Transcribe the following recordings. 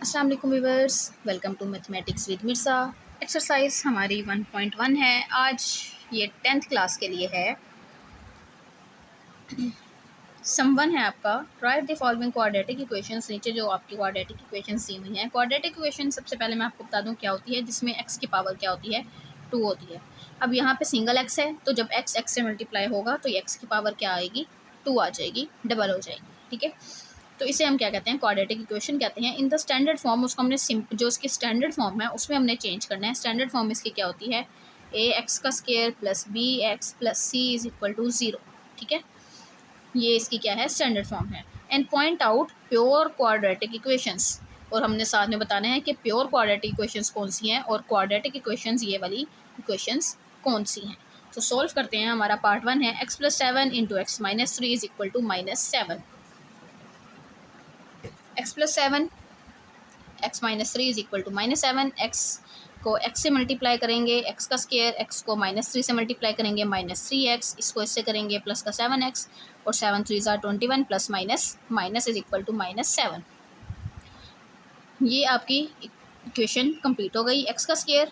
अस्सलाम वालेकुम viewers, welcome to mathematics with Mirza. Exercise हमारी 1.1 है। आज ये 10th क्लास के लिए है। सम 1 है आपका। Right the following quadratic equations. नीचे जो आपकी क्वाड्रेटिक इक्वेशंस दी हुई हैं। क्वाड्रेटिक इक्वेशन सबसे पहले मैं आपको बता दूं क्या होती है, जिसमें x की पावर क्या होती है, 2 होती है। अब यहाँ पे सिंगल x है, तो जब x से मल्टीप्लाई होगा तो ये x की पावर क्या आएगी, 2 आ जाएगी, डबल हो जाएगी। ठीक है, तो इसे हम क्या कहते हैं, क्वाड्रेटिक इक्वेशन कहते हैं। इन द स्टैंडर्ड फॉर्म उसको हमने जो इसकी स्टैंडर्ड फॉर्म है उसमें हमने चेंज करना है। स्टैंडर्ड फॉर्म इसकी क्या होती है, ए एक्स का square plus b x plus c is equal to 0। ठीक है, ये इसकी क्या है, स्टैंडर्ड फॉर्म है। And point out pure quadratic equations, और हमने साथ में बताना है कि प्योर क्वाड्रेटिक इक्वेशंस कौन सी हैं और क्वाड्रेटिक इक्वेशंस ये वाली इक्वेशंस कौन सी हैं। तो सॉल्व करते हैं। हमारा पार्ट 1 है x plus 7 into x minus 3 is equal to -7। x plus 7 x minus 3 is equal to -7। x को x से मल्टीप्लाई करेंगे, x का स्क्वायर, x को -3 से मल्टीप्लाई करेंगे -3x, इसको इससे करेंगे प्लस का 7x, और 7 3 ज़ा 21 plus minus minus is equal to -7। ये आपकी इक्वेशन कंप्लीट हो गई। x का स्क्वायर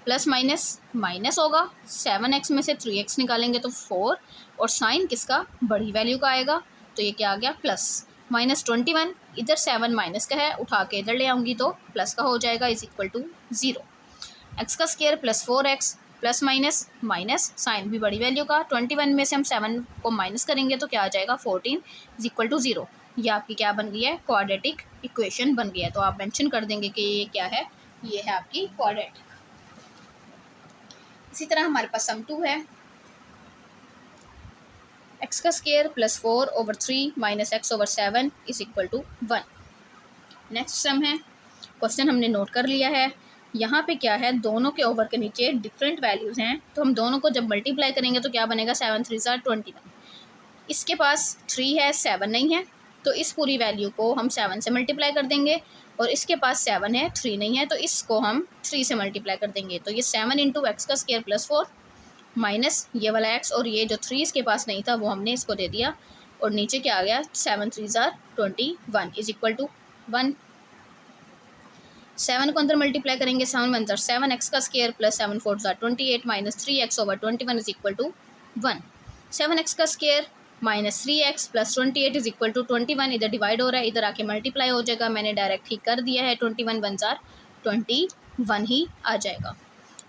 प्लस माइनस माइनस होगा, 7x में से 3x निकालेंगे तो 4, और साइन किसका, बड़ी वैल्यू का आएगा, तो ये क्या आ गया, प्लस -21। इधर 7 माइनस का है, उठा के इधर ले आऊँगी तो प्लस का हो जाएगा, इज इक्वल टू 0। एक्स का square plus 4x plus minus minus sign भी बड़ी वैल्यू का, 21 में से हम 7 को माइनस करेंगे तो क्या आ जाएगा, 14 इज इक्वल टू 0। ये आपकी क्या बन गई है, क्वाड्रेटिक इक्वेशन बन गई है। तो आप मेंशन कर देंगे कि ये क्या है, ये है आपकी क्वाड्रेटिक। इसी तरह हमारे पास सम 2 है। एक्स का square plus 4/3 minus x over 7 is equal to 1। Next sum है। क्वेश्चन हमने नोट कर लिया है। यहाँ पे क्या है, दोनों के ओवर के नीचे डिफरेंट वैल्यूज़ हैं, तो हम दोनों को जब मल्टीप्लाई करेंगे तो क्या बनेगा, 7 3 ज़ा 21। इसके पास 3 है, 7 नहीं है, तो इस पूरी वैल्यू को हम 7 से मल्टीप्लाई कर देंगे, और इसके पास 7 है, 3 नहीं है, तो इसको हम 3 से मल्टीप्लाई कर देंगे। तो ये 7 इंटू एक्स का स्क्वायर प्लस 4 माइनस ये वाला x, और ये जो 3 इसके पास नहीं था वो हमने इसको दे दिया, और नीचे क्या आ गया, 7 3 ज़ा 21 इज इक्वल टू 1। 7 को अंदर मल्टीप्लाई करेंगे, 7 1 ज़ा 7 एक्स का स्क्वायर प्लस 7 4 ज़ा 28 minus 3x over 21 is equal to 1। 7 x का square minus 3x plus 28 is equal to 21। इधर डिवाइड हो रहा है, इधर आके मल्टीप्लाई हो जाएगा, मैंने डायरेक्ट ही कर दिया है, 21 1 ज़ा 21 ही आ जाएगा।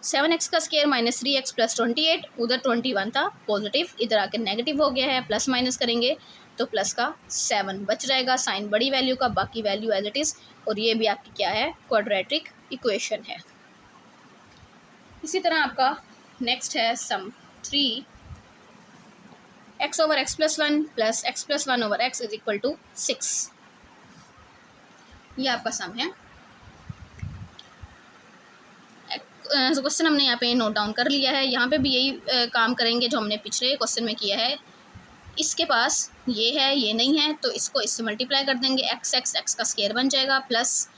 7x का स्क्वायर माइनस 3x प्लस 28, उधर 21 था पॉजिटिव, इधर आके नेगेटिव हो गया है, प्लस माइनस करेंगे तो प्लस का 7 बच जाएगा, साइन बड़ी वैल्यू का, बाकी वैल्यू एज इट इज़, और ये भी आपकी क्या है, क्वाड्रेटिक इक्वेशन है। इसी तरह आपका नेक्स्ट है sum 3। x over x plus 1 plus x plus 1 over x is equal to 6। ये आपका सम है। क्वेश्चन हमने यहाँ पे नोट डाउन कर लिया है। यहाँ पे भी यही काम करेंगे जो हमने पिछले क्वेश्चन में किया है। इसके पास ये है, ये नहीं है, तो इसको इससे मल्टीप्लाई कर देंगे, x का स्क्वायर बन जाएगा, प्लस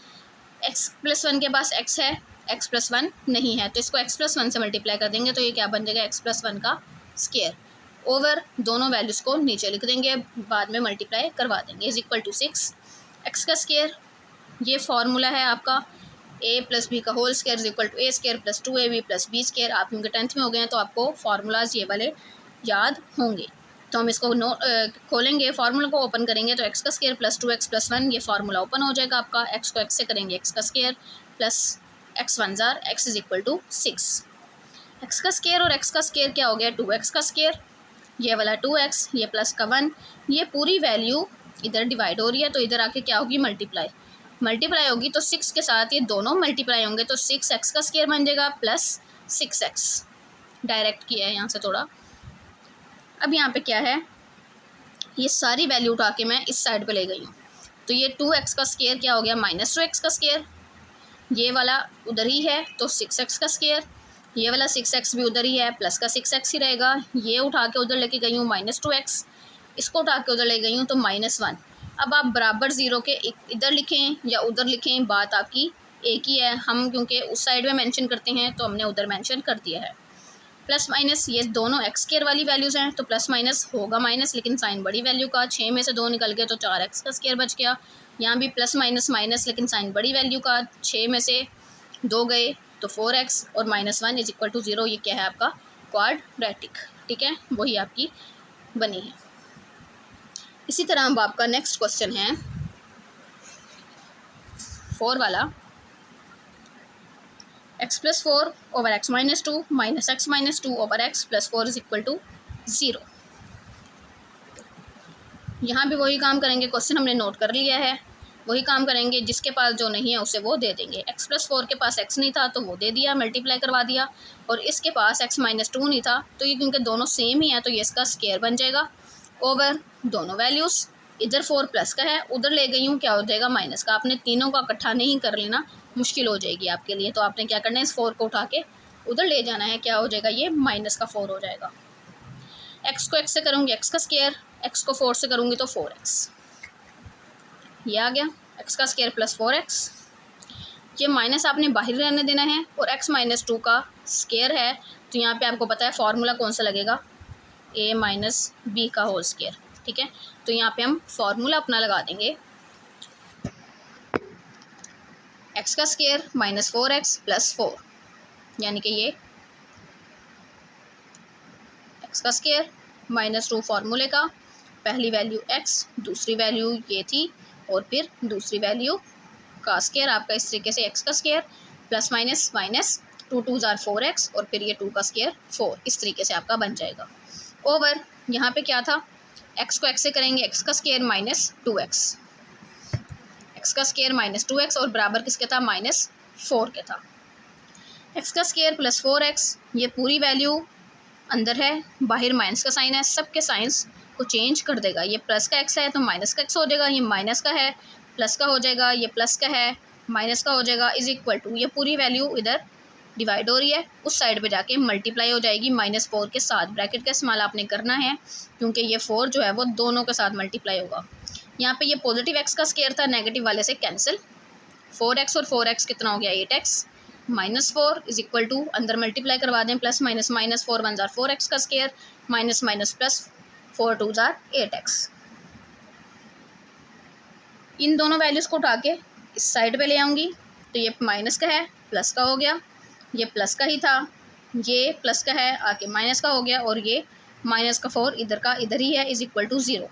x प्लस 1 के पास x है, x प्लस 1 नहीं है, तो इसको x प्लस 1 से मल्टीप्लाई कर देंगे, तो ये क्या बन जाएगा, x प्लस 1 का स्क्वायर, ओवर दोनों वैल्यूज़ को नीचे लिख देंगे, बाद में मल्टीप्लाई करवा देंगे, इज इक्वल टू 6। एक्स का स्क्वायर, ये फार्मूला है आपका, a प्लस बी का whole square is equal to a square plus 2ab plus b square. आप क्योंकि 10th में हो गए हैं तो आपको फार्मूलाज ये वाले याद होंगे। तो हम इसको खोलेंगे, फार्मूला को ओपन करेंगे तो एक्स का स्क्वायर प्लस 2x प्लस 1, ये फार्मूला ओपन हो जाएगा आपका। एक्स को एक्स से करेंगे, एक्स का स्क्वायर प्लस x 1 ज़ा x is equal to 6। X का स्क्वायर और एक्स का स्क्वायर क्या हो गया, 2x का स्क्वायर, ये वाला 2x, ये प्लस का 1, ये पूरी वैल्यू इधर डिवाइड हो रही है, तो इधर आके क्या होगी, मल्टीप्लाई होगी, तो 6 के साथ ये दोनों मल्टीप्लाई होंगे, तो 6x का स्क्वायर बन जाएगा प्लस 6x। डायरेक्ट किया है यहाँ से थोड़ा। अब यहाँ पे क्या है, ये सारी वैल्यू उठा के मैं इस साइड पे ले गई हूँ, तो ये 2x का स्क्वायर क्या हो गया, माइनस 2x का स्क्वायर, ये वाला उधर ही है तो 6x का स्क्वायर, ये वाला 6x भी उधर ही है, प्लस का 6x ही रहेगा, ये उठा के उधर लेके गई हूँ -2x, इसको उठा के उधर ले गई हूँ तो -1। अब आप बराबर 0 के इधर लिखें या उधर लिखें, बात आपकी एक ही है। हम क्योंकि उस साइड में मेंशन करते हैं तो हमने उधर मेंशन कर दिया है। प्लस माइनस, ये दोनों एक्स स्क्वायर वाली वैल्यूज़ हैं, तो प्लस माइनस होगा माइनस, लेकिन साइन बड़ी वैल्यू का, 6 में से 2 निकल गए तो 4x का स्क्वायर बच गया, यहाँ भी प्लस माइनस माइनस, लेकिन साइन बड़ी वैल्यू का, 6 में से 2 गए तो 4x और -1 इज इक्वल टू 0। ये क्या है आपका क्वाड्रेटिक, ठीक है, वही आपकी बनी है। इसी तरह अब आपका नेक्स्ट क्वेश्चन है 4 वाला, x+4 over x-2 minus x-2 over x+4 is equal to 0। यहाँ भी वही काम करेंगे, क्वेश्चन हमने नोट कर लिया है, वही काम करेंगे, जिसके पास जो नहीं है उसे वो दे देंगे। x+4 के पास x नहीं था तो वो दे दिया, मल्टीप्लाई करवा दिया, और इसके पास x-2 नहीं था तो ये क्योंकि दोनों सेम ही है तो ये इसका स्क्वायर बन जाएगा, ओवर दोनों वैल्यूज़, इधर 4 प्लस का है, उधर ले गई हूँ, क्या हो जाएगा माइनस का। आपने तीनों का इकट्ठा नहीं कर लेना, मुश्किल हो जाएगी आपके लिए, तो आपने क्या करना है, इस 4 को उठा के उधर ले जाना है, क्या हो जाएगा, ये माइनस का 4 हो जाएगा। x को x से करूँगी x का स्क्वायर, x को 4 से करूँगी तो 4x, ये आ गया x का स्क्वायर प्लस 4x। ये माइनस आपने बाहर रहने देना है, और x-2 का स्क्वायर है तो यहाँ पे आपको पता है फार्मूला कौन सा लगेगा, a माइनस बी का होल स्क्वायर, ठीक है। तो यहाँ पे हम फार्मूला अपना लगा देंगे, x का स्क्वायर माइनस 4x प्लस 4, यानी कि ये x का स्क्वायर -2 फार्मूले का, पहली वैल्यू x, दूसरी वैल्यू ये थी, और फिर दूसरी वैल्यू का स्क्वायर आपका इस तरीके से x का square plus minus minus 2 2 jar 4x, और फिर ये 2 का स्क्वायर 4, इस तरीके से आपका बन जाएगा। ओवर यहाँ पे क्या था, x को x से करेंगे x का स्क्वायर माइनस 2x, x का स्क्वायर माइनस 2x, और बराबर किसके था, -4 के था। x का स्क्वायर प्लस 4x, ये पूरी वैल्यू अंदर है, बाहर माइनस का साइन है, सबके साइंस को चेंज कर देगा। ये प्लस का x है तो माइनस का x हो जाएगा, ये माइनस का है प्लस का हो जाएगा, ये प्लस का है माइनस का हो जाएगा, इज इक्वल टू, ये पूरी वैल्यू इधर डिवाइड हो रही है, उस साइड पे जाके मल्टीप्लाई हो जाएगी -4 के साथ। ब्रैकेट का इस्तेमाल आपने करना है क्योंकि ये 4 जो है वो दोनों के साथ मल्टीप्लाई होगा। यहाँ पे ये पॉजिटिव x का स्क्वायर था, नेगेटिव वाले से कैंसिल, 4x और 4x कितना हो गया, 8x, -4 इज इक्वल टू, अंदर मल्टीप्लाई करवा दें, plus minus minus 4 1 jar 4x का square, minus minus plus 4 2 jar 8x। इन दोनों वैल्यूज़ को उठा के इस साइड पे ले आऊँगी तो ये माइनस का है प्लस का हो गया, ये प्लस का ही था, ये प्लस का है आके माइनस का हो गया, और ये माइनस का 4 इधर का इधर ही है, इज इक्वल टू 0।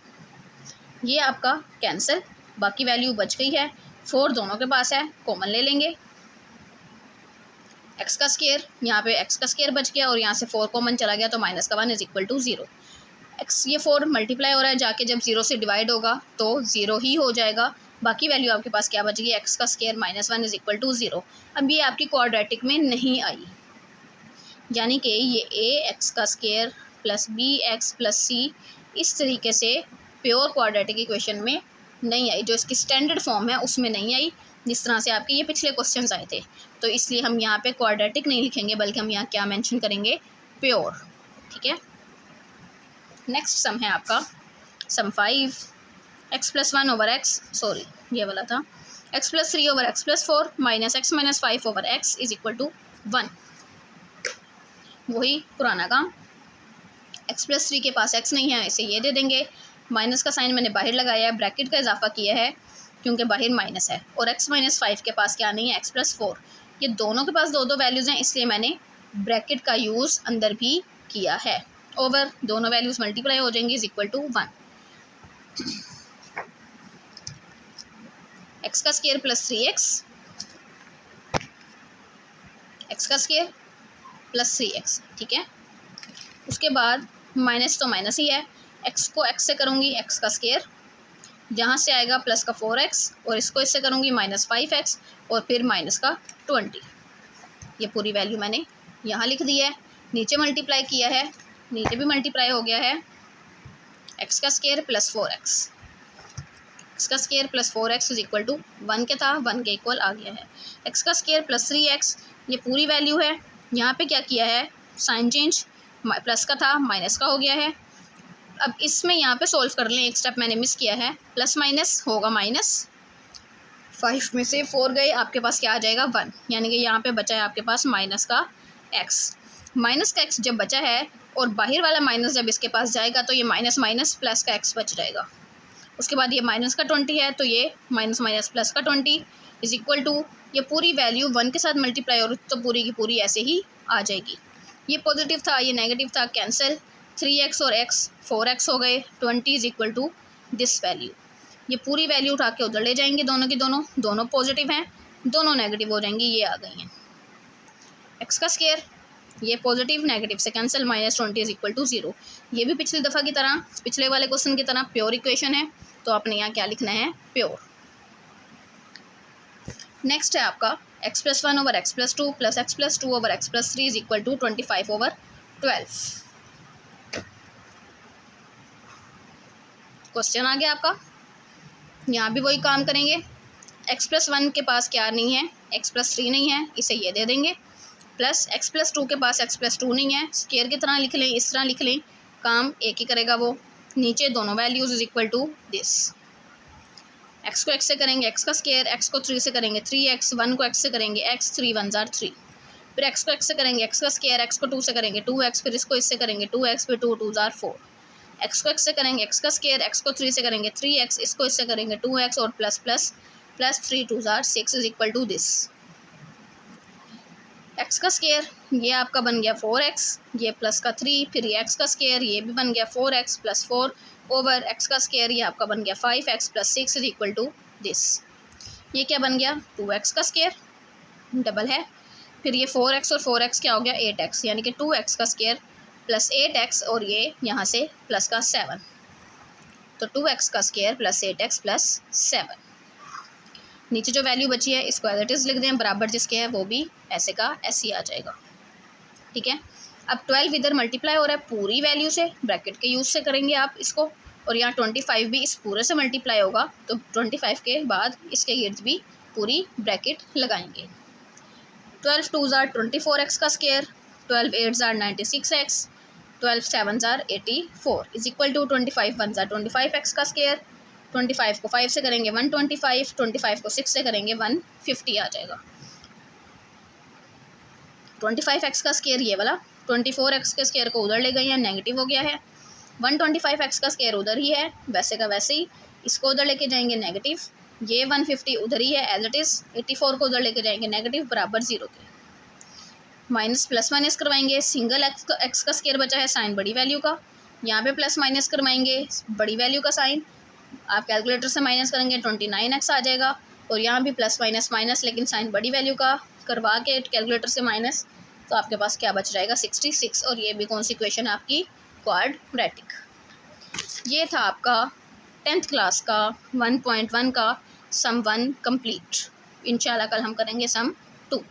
ये आपका कैंसिल, बाकी वैल्यू बच गई है, 4 दोनों के पास है, कॉमन ले लेंगे, x का स्क्वायर, यहाँ पे x का स्क्वायर बच गया, और यहाँ से 4 कॉमन चला गया तो -1 इज इक्वल टू 0। x ये 4 मल्टीप्लाई हो रहा है, जाके जब 0 से डिवाइड होगा तो 0 ही हो जाएगा, बाकी वैल्यू आपके पास क्या बचेगी, x का स्क्वायर -1 इज इक्वल टू 0। अब ये आपकी क्वाड्रेटिक में नहीं आई, यानी कि ये ax का square plus bx plus c इस तरीके से प्योर क्वाड्रेटिक इक्वेशन में नहीं आई, जो इसकी स्टैंडर्ड फॉर्म है उसमें नहीं आई, जिस तरह से आपके ये पिछले क्वेश्चंस आए थे। तो इसलिए हम यहाँ पे क्वाड्रेटिक नहीं लिखेंगे, बल्कि हम यहाँ क्या मेंशन करेंगे, प्योर, ठीक है। नेक्स्ट सम है आपका सम 5, x+1 ओवर x, सॉरी ये वाला था, x+3 over x+4 minus x minus 5 over x is equal to 1। वही पुराना काम, x+3 के पास x नहीं है, इसे ये दे देंगे, माइनस का साइन मैंने बाहर लगाया है, ब्रैकेट का इजाफा किया है क्योंकि बाहर माइनस है, और x माइनस 5 के पास क्या नहीं है, x+4, ये दोनों के पास 2 2 वैल्यूज़ हैं, इसलिए मैंने ब्रैकेट का यूज़ अंदर भी किया है, ओवर दोनों वैल्यूज़ मल्टीप्लाई हो जाएंगी, इज इक्वल टू 1। x का स्क्वायर प्लस 3x, x का स्क्वायर प्लस 3x, ठीक है। उसके बाद माइनस तो माइनस ही है, x को x से करूँगी x का स्क्वायर, जहाँ से आएगा प्लस का 4x, और इसको इससे करूँगी -5x, और फिर माइनस का 20। ये पूरी वैल्यू मैंने यहाँ लिख दी है, नीचे मल्टीप्लाई किया है, नीचे भी मल्टीप्लाई हो गया है, x का स्क्वायर प्लस 4x, x का square plus 4x is equal to 1 के था, 1 के इक्वल आ गया है, x का स्क्वायर प्लस 3x, ये पूरी वैल्यू है, यहाँ पे क्या किया है, साइन चेंज, प्लस का था माइनस का हो गया है। अब इसमें यहाँ पे सॉल्व कर लें, एक स्टेप मैंने मिस किया है, प्लस माइनस होगा -5 में से 4 गए, आपके पास क्या आ जाएगा 1, यानी कि यहाँ पे बचा है आपके पास माइनस का x जब बचा है, और बाहर वाला माइनस जब इसके पास जाएगा तो ये माइनस माइनस प्लस का x बच जाएगा, उसके बाद ये माइनस का 20 है, तो ये माइनस माइनस प्लस का 20 इज इक्वल टू, ये पूरी वैल्यू 1 के साथ मल्टीप्लाई और तो पूरी की पूरी ऐसे ही आ जाएगी। ये पॉजिटिव था, ये नेगेटिव था, कैंसिल, 3x और x 4x हो गए, 20 is equal to this value. ये पूरी वैल्यू उठा के उधर ले जाएंगे, दोनों की दोनों पॉजिटिव हैं, दोनों नेगेटिव हो जाएंगी, ये आ गई हैं। x का स्क्वायर, ये पॉजिटिव नेगेटिव से कैंसिल, -20 इज इक्वल टू 0। ये भी पिछली दफ़ा की तरह, पिछले वाले क्वेश्चन की तरह प्योर इक्वेशन है, तो आपने यहाँ क्या लिखना है, प्योर। नेक्स्ट है आपका x+1 over x+2 plus x+2 over x+3 is equal to 25/12। Question आ गया आपका। यहाँ भी वही काम करेंगे, x+1 के पास क्या नहीं है, x+3 नहीं है, इसे ये दे देंगे, प्लस x+2 के पास x+2 नहीं है, स्क्वायर की तरह लिख लें, इस तरह लिख लें, काम एक ही करेगा वो। नीचे दोनों values is equal to this. x को x से करेंगे x का स्क्वायर, x को 3 से करेंगे 3x, 1 को x से करेंगे x, 3 1 जार 3, फिर x को x से करेंगे x का स्क्वायर, x को 2 से करेंगे 2x, फिर इसको इससे करेंगे 2x, फिर 2 2 जार 4, x को x से करेंगे x का स्क्वायर, x को 3 से करेंगे 3x, इसको इससे करेंगे 2x और प्लस प्लस प्लस 3 2 जार 6 is equal to this. x का स्क्वायर ये आपका बन गया 4x, ये प्लस का 3, फिर ये x का स्क्वायर ये भी बन गया 4x प्लस 4 ओवर x का स्क्वायर ये आपका बन गया 5x plus 6 is equal to this. ये क्या बन गया 2x का स्क्वायर डबल है, फिर ये 4x और 4x क्या हो गया 8x, यानी कि 2x का स्क्वायर प्लस 8x और ये यहाँ से प्लस का 7, तो 2x का स्क्वायर प्लस 8x प्लस 7। नीचे जो वैल्यू बची है इसको एज इट इज़ लिख दें, बराबर जिसके है वो भी ऐसे का ऐसे ही आ जाएगा। ठीक है, अब 12 इधर मल्टीप्लाई हो रहा है पूरी वैल्यू से, ब्रैकेट के यूज़ से करेंगे आप इसको, और यहाँ 25 भी इस पूरे से मल्टीप्लाई होगा, तो 25 के बाद इसके गिर्द भी पूरी ब्रैकेट लगाएंगे। 12 2 जार 24x का स्क्वायर, 12 8 जार 96x, 12 7 जार 84 इज इक्वल टू 25 1 जार 25x का स्क्वायर, 25 को 5 से करेंगे 125, 25 को 6 से करेंगे 150 आ जाएगा। 25x का स्क्वायर ये वाला, 24x के स्क्वायर को उधर ले गए हैं, नेगेटिव हो गया है, 125x का स्क्वायर उधर ही है वैसे का वैसे ही, इसको उधर लेके जाएंगे नेगेटिव, ये 150 उधर ही है एज इट इज़, 84 को उधर लेके जाएंगे नेगेटिव, बराबर 0 के, माइनस प्लस माइनस करवाएंगे, सिंगल x का स्क्वायर बचा है साइन बड़ी वैल्यू का, यहाँ पे प्लस माइनस करवाएंगे बड़ी वैल्यू का साइन, आप कैलकुलेटर से माइनस करेंगे 29x आ जाएगा, और यहाँ भी प्लस माइनस माइनस लेकिन साइन बड़ी वैल्यू का करवा के कैलकुलेटर से माइनस, तो आपके पास क्या बच जाएगा 66, और ये भी कौन सी इक्वेशन है आपकी क्वाड्रेटिक। ये था आपका 10th क्लास का 1.1 का सम 1 कंप्लीट। इंशाल्लाह कल हम करेंगे सम 2।